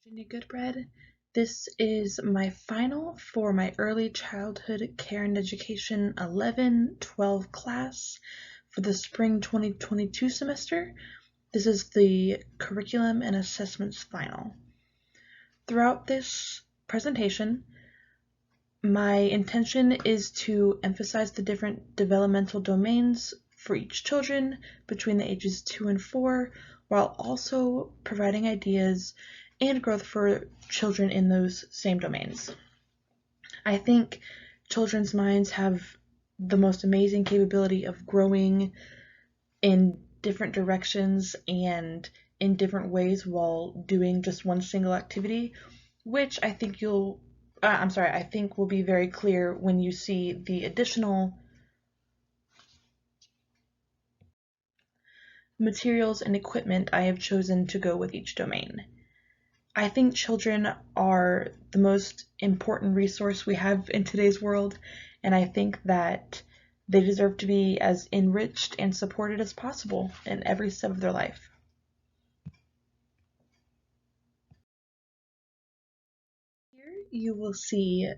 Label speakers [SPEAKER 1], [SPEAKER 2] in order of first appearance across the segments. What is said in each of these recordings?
[SPEAKER 1] Virginia Goodbread. This is my final for my Early Childhood Care and Education 11-12 class for the spring 2022 semester. This is the Curriculum and Assessments final. Throughout this presentation, my intention is to emphasize the different developmental domains for each children between the ages 2 and 4, while also providing ideas and growth for children in those same domains. I think children's minds have the most amazing capability of growing in different directions and in different ways while doing just one single activity, which I think I think will be very clear when you see the additional materials and equipment I have chosen to go with each domain. I think children are the most important resource we have in today's world, and I think that they deserve to be as enriched and supported as possible in every step of their life. Here you will see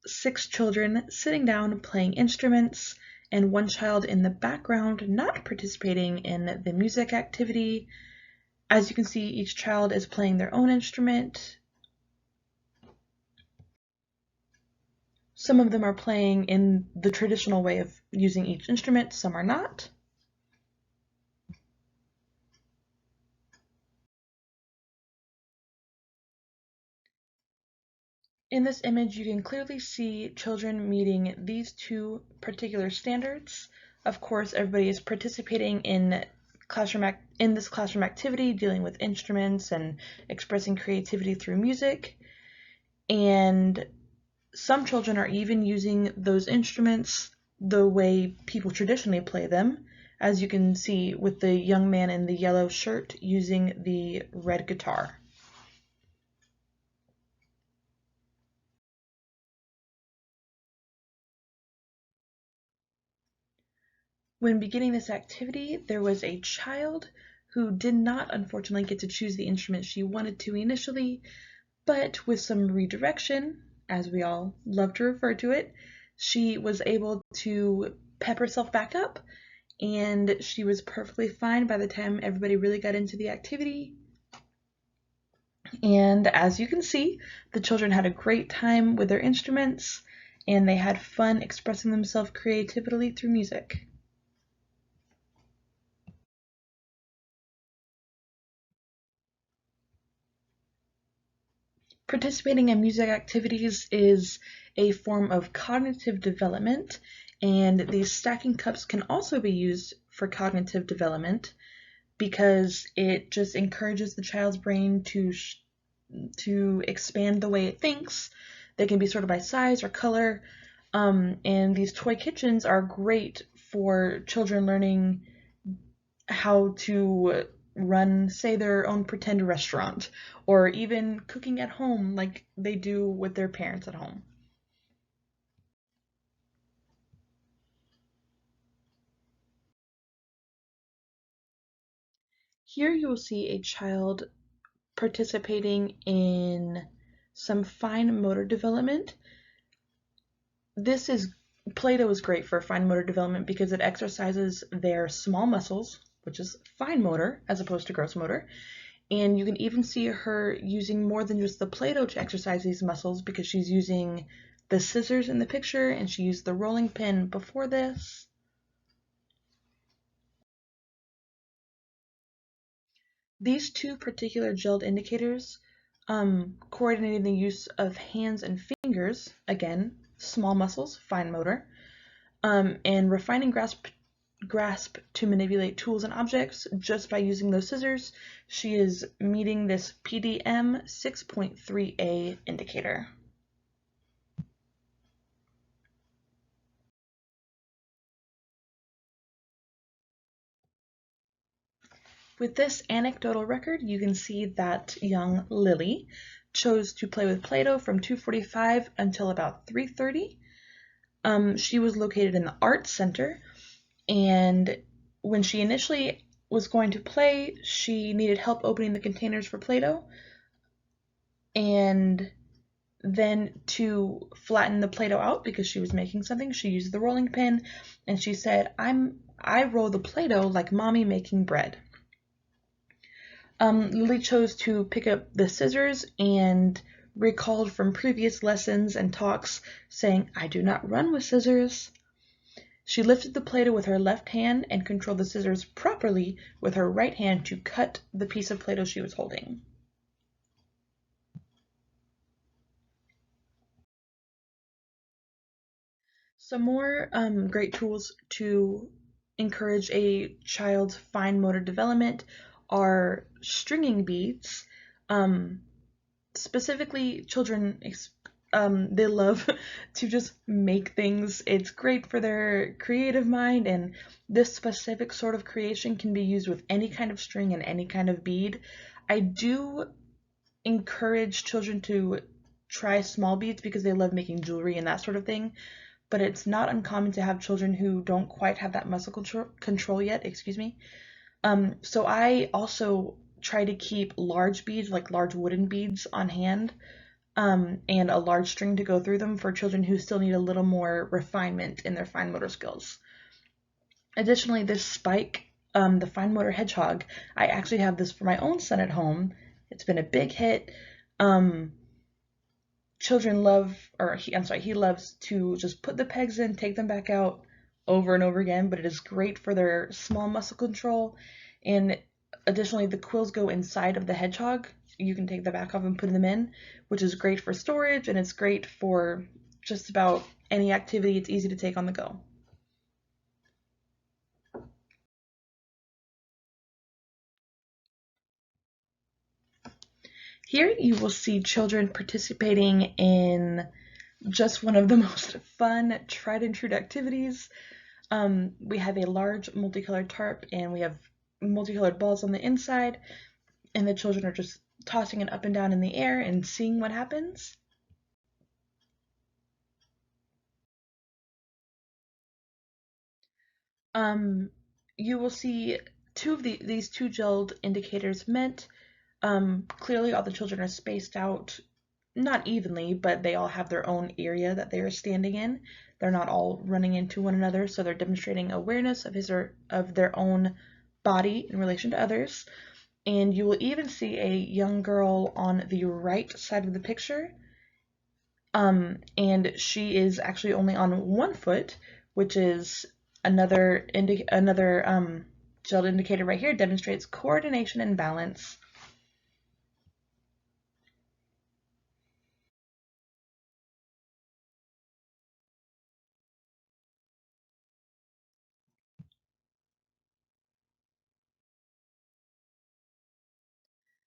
[SPEAKER 1] 6 children sitting down playing instruments, and 1 child in the background not participating in the music activity. As you can see, each child is playing their own instrument. Some of them are playing in the traditional way of using each instrument, some are not. In this image, you can clearly see children meeting these 2 particular standards. Of course, everybody is participating in this classroom activity, dealing with instruments and expressing creativity through music. And some children are even using those instruments the way people traditionally play them, as you can see with the young man in the yellow shirt using the red guitar. When beginning this activity, there was a child who did not unfortunately get to choose the instrument she wanted to initially, but with some redirection, as we all love to refer to it, she was able to pep herself back up, and she was perfectly fine by the time everybody really got into the activity. And as you can see, the children had a great time with their instruments, and they had fun expressing themselves creatively through music. Participating in music activities is a form of cognitive development, and these stacking cups can also be used for cognitive development because it just encourages the child's brain to expand the way it thinks. They can be sorted by size or color, and these toy kitchens are great for children learning how to run, say, their own pretend restaurant, or even cooking at home like they do with their parents at home. Here you will see a child participating in some fine motor development. Play-Doh is great for fine motor development because it exercises their small muscles, which is fine motor as opposed to gross motor. And you can even see her using more than just the Play-Doh to exercise these muscles because she's using the scissors in the picture and she used the rolling pin before this. These 2 particular gelled indicators coordinating the use of hands and fingers, again, small muscles, fine motor, and refining grasp to manipulate tools and objects just by using those scissors. She is meeting this PDM 6.3A indicator. With this anecdotal record, you can see that young Lily chose to play with Play-Doh from 2:45 until about 3:30. She was located in the Arts Center, and when she initially was going to play, she needed help opening the containers for Play-Doh, And then to flatten the Play-Doh out, because she was making something, she used the rolling pin, and she said, I roll the Play-Doh like mommy making bread. Lily chose to pick up the scissors and recalled from previous lessons and talks saying, I do not run with scissors. She lifted the Play-Doh with her left hand and controlled the scissors properly with her right hand to cut the piece of Play-Doh she was holding. Some more great tools to encourage a child's fine motor development are stringing beads. Um, Specifically, children they love to just make things. It's great for their creative mind, and this specific sort of creation can be used with any kind of string and any kind of bead. I do encourage children to try small beads because they love making jewelry and that sort of thing, but it's not uncommon to have children who don't quite have that muscle control yet, excuse me. So I also try to keep large beads, like large wooden beads, on hand, and a large string to go through them for children who still need a little more refinement in their fine motor skills. Additionally, this spike, the fine motor hedgehog, I actually have this for my own son at home. It's been a big hit. Um, Children love, or he loves to just put the pegs in, take them back out over and over again, but it is great for their small muscle control. And additionally, the quills go inside of the hedgehog. You can take the back off and put them in, which is great for storage, and it's great for just about any activity. It's easy to take on the go. Here you will see children participating in just one of the most fun, tried and true activities. We have a large multicolored tarp, and we have multicolored balls on the inside, and the children are just tossing it up and down in the air and seeing what happens. Um, you will see these two gelled indicators meant. Clearly, all the children are spaced out, not evenly, but they all have their own area that they are standing in. They're not all running into one another, so they're demonstrating awareness of his or of their own body in relation to others. And you will even see a young girl on the right side of the picture. And she is actually only on one foot, which is another gelled indicator right here, demonstrates coordination and balance.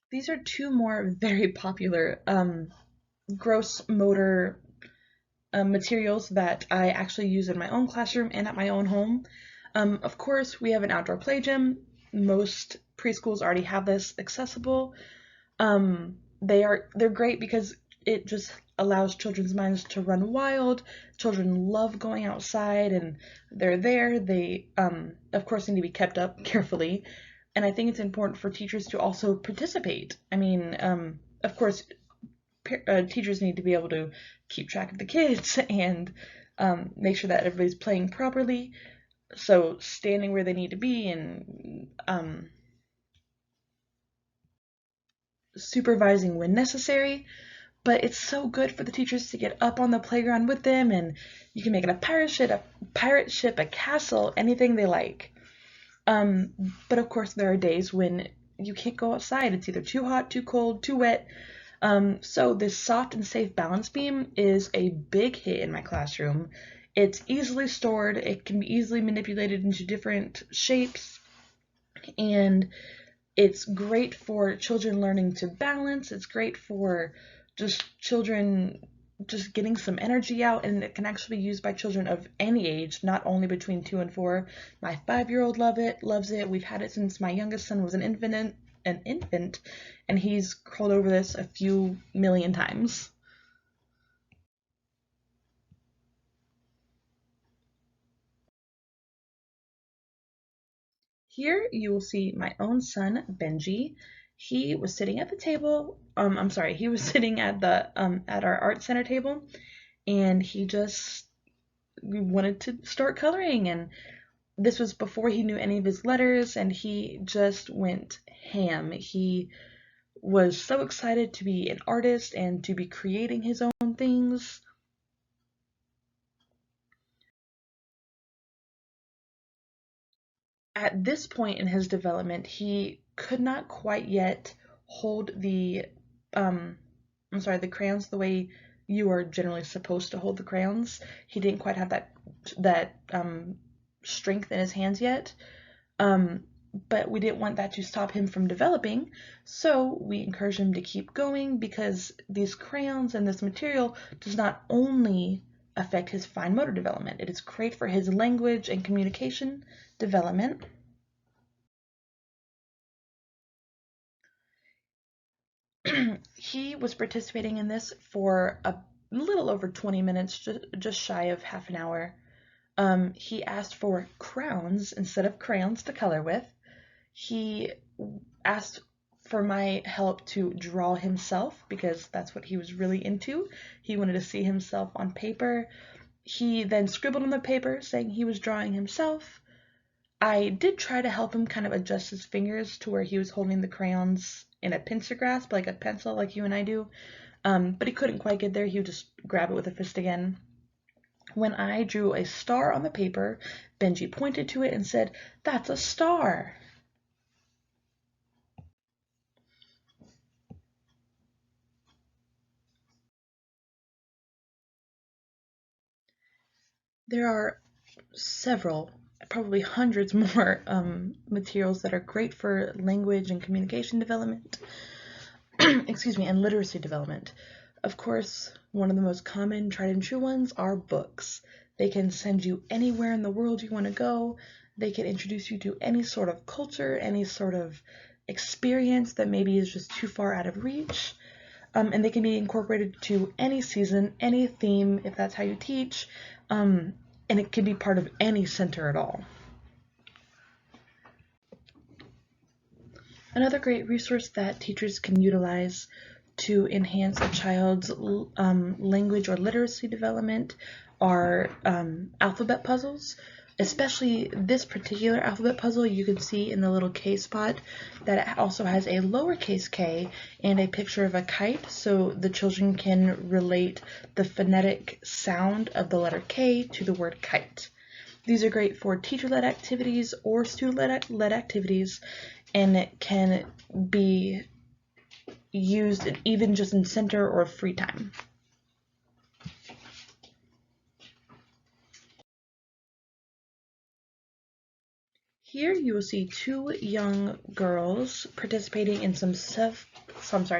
[SPEAKER 1] These are two more very popular gross motor materials that I actually use in my own classroom and at my own home. Of course, we have an outdoor play gym. Most preschools already have this accessible. They're great because it just allows children's minds to run wild. Children love going outside, and they're there. They of course need to be kept up carefully, and I think it's important for teachers to also participate. I mean, of course, teachers need to be able to keep track of the kids and make sure that everybody's playing properly. So standing where they need to be and supervising when necessary. But it's so good for the teachers to get up on the playground with them, and you can make it a castle, anything they like. Um, but of course, there are days when you can't go outside. It's either too hot, too cold, too wet. So this soft and safe balance beam is a big hit in my classroom. It's easily stored. It can be easily manipulated into different shapes, and it's great for children learning to balance. It's great for just children just getting some energy out, and it can actually be used by children of any age, not only between 2 and 4. My 5-year-old loves it. We've had it since my youngest son was an infant, and he's crawled over this a few million times. Here you will see my own son, Benji. He was sitting at the table. I'm sorry, he was sitting at the at our art center table, and he just wanted to start coloring. And this was before he knew any of his letters, and he just went ham. He was so excited to be an artist and to be creating his own things. At this point in his development, he could not quite yet hold um, the crayons the way you are generally supposed to hold the crayons. He didn't quite have that strength in his hands yet. Um, but we didn't want that to stop him from developing, so we encouraged him to keep going because these crayons and this material does not only affect his fine motor development, it is great for his language and communication development. He was participating in this for a little over 20 minutes, just shy of half an hour. He asked for crowns instead of crayons to color with. He asked for my help to draw himself because that's what he was really into. He wanted to see himself on paper. He then scribbled on the paper saying he was drawing himself. I did try to help him kind of adjust his fingers to where he was holding the crayons in a pincer grasp, like a pencil, like you and I do. But he couldn't quite get there. He would just grab it with a fist again. When I drew a star on the paper, Benji pointed to it and said, "That's a star." There are several, probably hundreds more materials that are great for language and communication development, excuse me, and literacy development. Of course, one of the most common tried and true ones are books. They can send you anywhere in the world you want to go. They can introduce you to any sort of culture, any sort of experience that maybe is just too far out of reach. And they can be incorporated to any season, any theme, if that's how you teach, and it can be part of any center at all. Another great resource that teachers can utilize to enhance a child's language or literacy development are alphabet puzzles. Especially this particular alphabet puzzle, you can see in the little K spot that it also has a lowercase k and a picture of a kite, so the children can relate the phonetic sound of the letter K to the word kite. These are great for teacher-led activities or student-led activities, and it can be used even just in center or free time. Here you will see two young girls participating in some self-help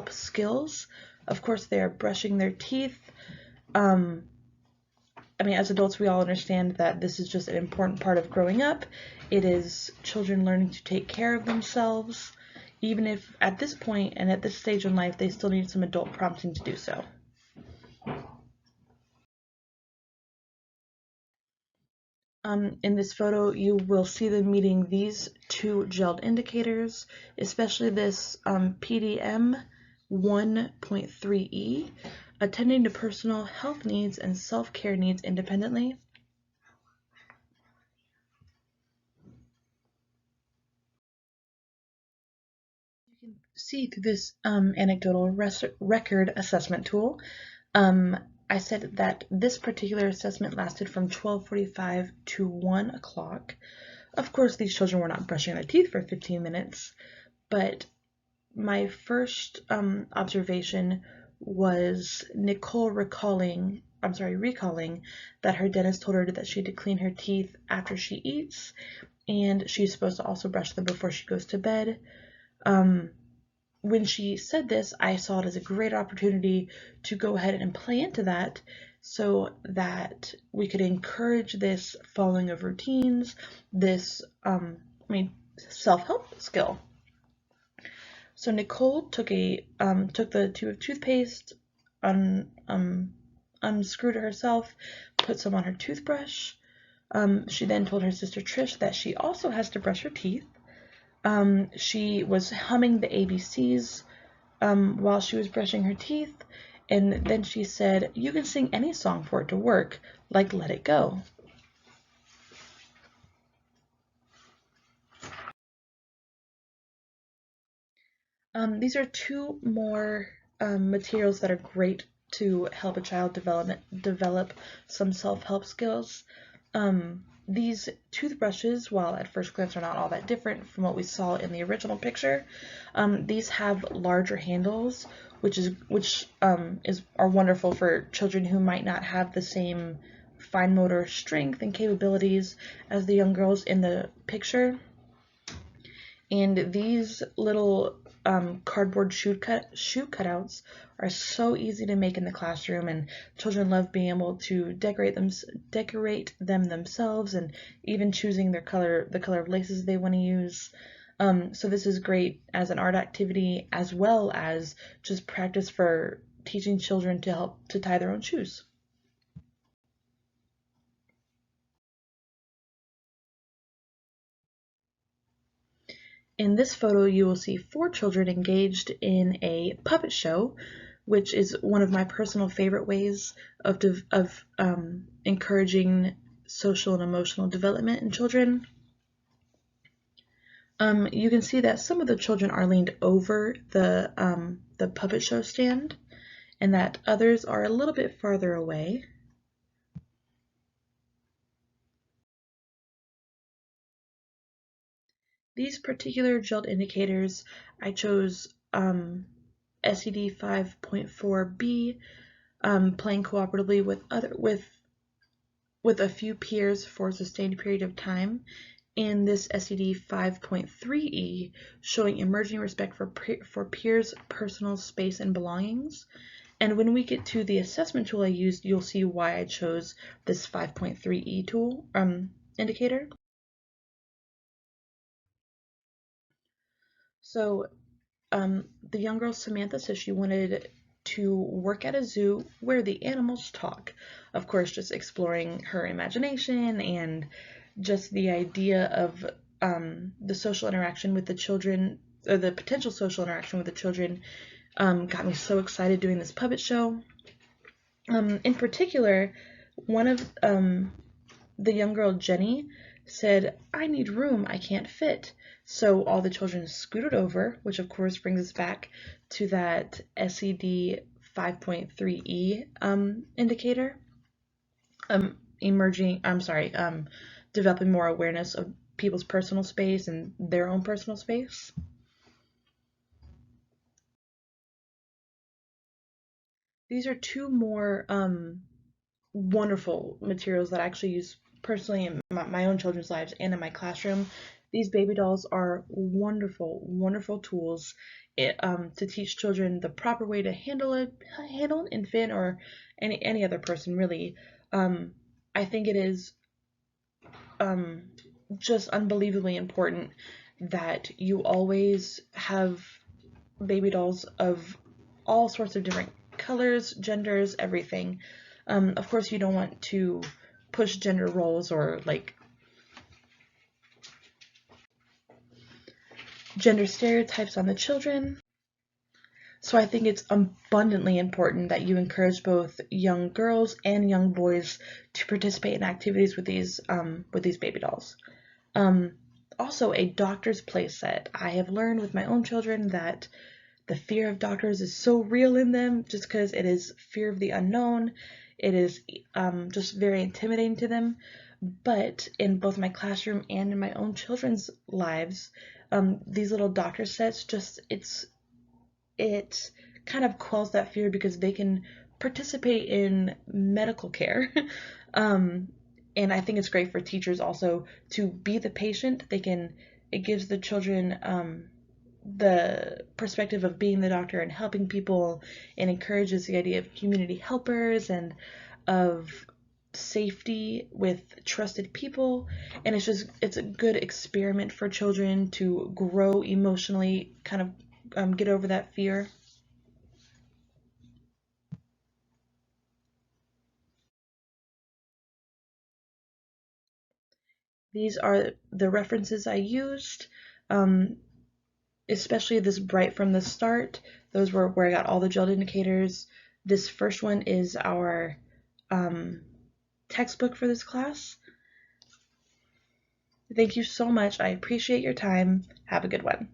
[SPEAKER 1] skills. Of course, they are brushing their teeth. I mean, as adults, we all understand that this is just an important part of growing up. It is children learning to take care of themselves, even if at this point and at this stage in life, they still need some adult prompting to do so. In this photo, you will see them meeting these two gelled indicators, especially this PDM 1.3E, attending to personal health needs and self-care needs independently. You can see through this anecdotal record assessment tool, I said that this particular assessment lasted from 12:45 to 1 o'clock. Of course, these children were not brushing their teeth for 15 minutes, but my first observation was Nicole recalling that her dentist told her that she had to clean her teeth after she eats, and she's supposed to also brush them before she goes to bed. When she said this, I saw it as a great opportunity to go ahead and play into that so that we could encourage this following of routines, this self-help skill. So Nicole took the tube of toothpaste, unscrewed it herself, put some on her toothbrush. She then told her sister Trish that she also has to brush her teeth. She was humming the ABCs while she was brushing her teeth, and then she said, "You can sing any song for it to work, like Let It Go." These are two more materials that are great to help a child develop some self-help skills. These toothbrushes, while at first glance are not all that different from what we saw in the original picture, these have larger handles, which are wonderful for children who might not have the same fine motor strength and capabilities as the young girls in the picture. And these little cardboard shoe cutouts are so easy to make in the classroom, and children love being able to decorate them themselves, and even choosing the color of laces they want to use. So this is great as an art activity as well as just practice for teaching children to help to tie their own shoes. In this photo, you will see 4 children engaged in a puppet show, which is one of my personal favorite ways of encouraging social and emotional development in children. You can see that some of the children are leaned over the puppet show stand, and that others are a little bit farther away. These particular JELD indicators, I chose SED 5.4b, playing cooperatively with a few peers for a sustained period of time, and this SED 5.3e, showing emerging respect for peers' personal space and belongings. And when we get to the assessment tool I used, you'll see why I chose this 5.3e tool indicator. So the young girl Samantha says she wanted to work at a zoo where the animals talk. Of course, just exploring her imagination and just the idea of the social interaction with the children, or the potential social interaction with the children, got me so excited doing this puppet show. In particular, one of the young girl Jenny said, "I need room, I can't fit." So all the children scooted over, which of course brings us back to that SED 5.3e indicator, developing more awareness of people's personal space and their own personal space. These are two more wonderful materials that I actually use personally in my own children's lives and in my classroom. These baby dolls are wonderful, wonderful tools to teach children the proper way to handle an infant or any other person really. I think it is just unbelievably important that you always have baby dolls of all sorts of different colors, genders, everything. Of course, you don't want to push gender roles or like gender stereotypes on the children. So I think it's abundantly important that you encourage both young girls and young boys to participate in activities with these baby dolls. Um, Also, a doctor's play set. I have learned with my own children that the fear of doctors is so real in them just because it is fear of the unknown. It is just very intimidating to them. But in both my classroom and in my own children's lives, these little doctor sets it kind of quells that fear because they can participate in medical care. um, and I think it's great for teachers also to be the patient. It gives the children the perspective of being the doctor and helping people, and encourages the idea of community helpers and of safety with trusted people. And it's a good experiment for children to grow emotionally, kind of get over that fear. These are the references I used. especially this Bright from the Start. Those were where I got all the gelled indicators. This first one is our textbook for this class. Thank you so much. I appreciate your time. Have a good one.